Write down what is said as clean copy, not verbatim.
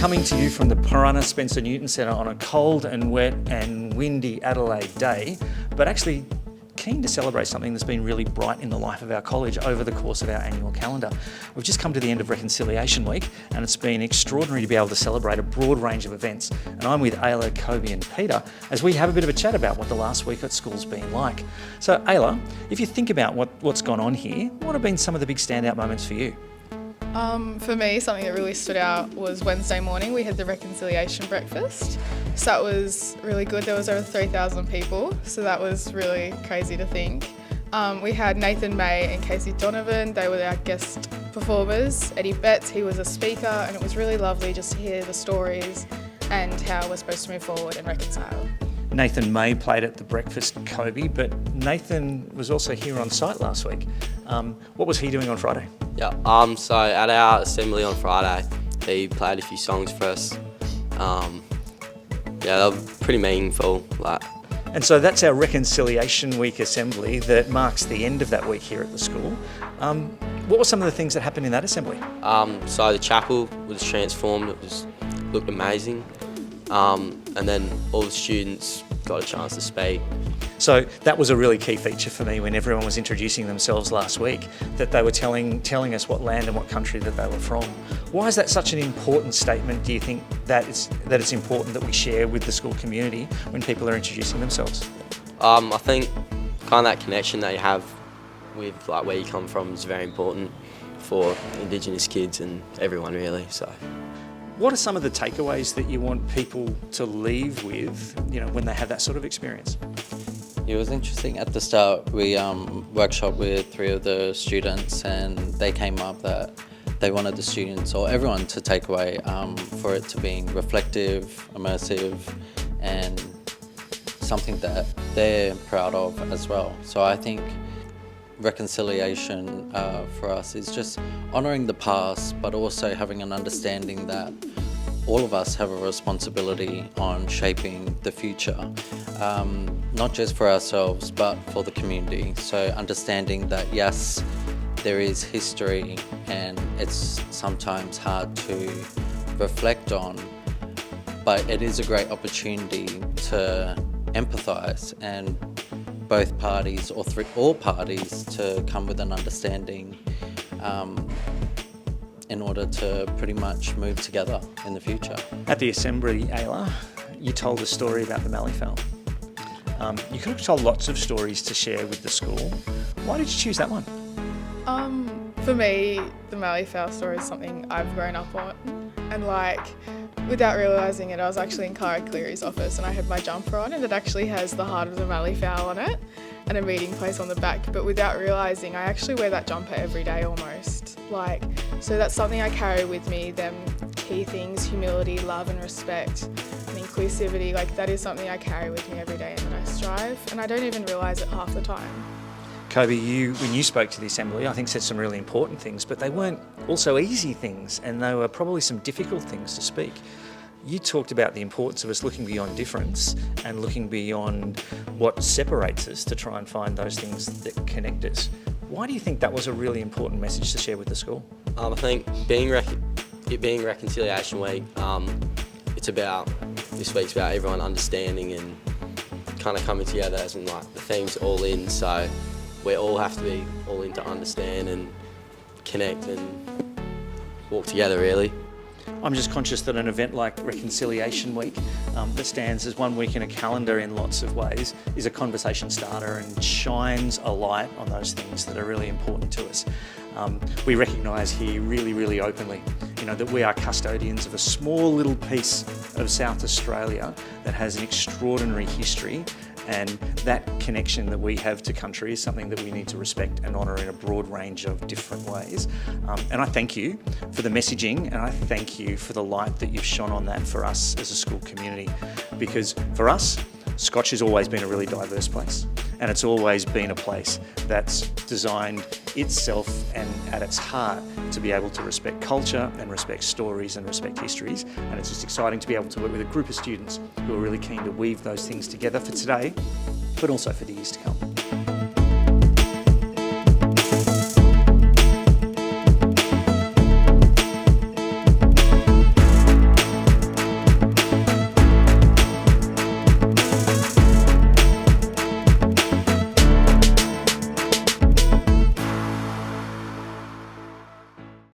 coming to you from the Piranha Spencer Newton Centre on a cold and wet and windy Adelaide day, but actually keen to celebrate something that's been really bright in the life of our college over the course of our annual calendar. We've just come to the end of Reconciliation Week, and it's been extraordinary to be able to celebrate a broad range of events. And I'm with Aylah, Kobi and Peter as we have a bit of a chat about what the last week at school's been like. So Aylah, if you think about what's gone on here, what have been some of the big standout moments for you? For me, something that really stood out was Wednesday morning. We had the reconciliation breakfast. So that was really good. There was over 3,000 people, so that was really crazy to think. We had Nathan May and Casey Donovan. They were our guest performers. Eddie Betts, he was a speaker, and it was really lovely just to hear the stories and how we're supposed to move forward and reconcile. Nathan May played at the breakfast, Kobi, but Nathan was also here on site last week. What was he doing on Friday? Yeah, so at our assembly on Friday, he played a few songs for us. Yeah, they were pretty meaningful. And so that's our Reconciliation Week assembly that marks the end of that week here at the school. What were some of the things that happened in that assembly? So the chapel was transformed, it looked amazing. And then all the students got a chance to speak. So that was a really key feature for me when everyone was introducing themselves last week, that they were telling us what land and what country that they were from. Why is that such an important statement, do you think, that it's important that we share with the school community when people are introducing themselves? I think kind of that connection that you have with where you come from is very important for Indigenous kids and everyone really. So. What are some of the takeaways that you want people to leave with, when they have that sort of experience? It was interesting. At the start, we workshopped with 3 of the students, and they came up that they wanted the students or everyone to take away for it to being reflective, immersive, and something that they're proud of as well. So I think reconciliation for us is just honouring the past, but also having an understanding that all of us have a responsibility on shaping the future, not just for ourselves, but for the community. So understanding that, yes, there is history and it's sometimes hard to reflect on, but it is a great opportunity to empathise and both parties or all parties to come with an understanding in order to pretty much move together in the future. At the assembly, Aylah, you told a story about the Mallee-fowl. You could have told lots of stories to share with the school. Why did you choose that one? For me, the Mallee-fowl story is something I've grown up on, and without realising it, I was actually in Cara Cleary's office and I had my jumper on, and it actually has the heart of the Mallee-fowl on it and a meeting place on the back, but without realising, I actually wear that jumper every day almost. So that's something I carry with me, them key things, humility, love and respect and inclusivity, that is something I carry with me every day and that I strive, and I don't even realise it half the time. Kobi, when you spoke to the assembly, I think said some really important things, but they weren't also easy things, and they were probably some difficult things to speak. You talked about the importance of us looking beyond difference and looking beyond what separates us to try and find those things that connect us. Why do you think that was a really important message to share with the school? I think it being Reconciliation Week, this week's about everyone understanding and kind of coming together, as in the theme's all in, so we all have to be all in to understand and connect and walk together really. I'm just conscious that an event like Reconciliation Week, that stands as one week in a calendar in lots of ways, is a conversation starter and shines a light on those things that are really important to us. We recognise here really, really openly, that we are custodians of a small little piece of South Australia that has an extraordinary history, and that connection that we have to country is something that we need to respect and honour in a broad range of different ways. And I thank you for the messaging, and I thank you for the light that you've shone on that for us as a school community, because for us, Scotch has always been a really diverse place, and it's always been a place that's designed itself and at its heart to be able to respect culture and respect stories and respect histories, and it's just exciting to be able to work with a group of students who are really keen to weave those things together for today, but also for the years to come.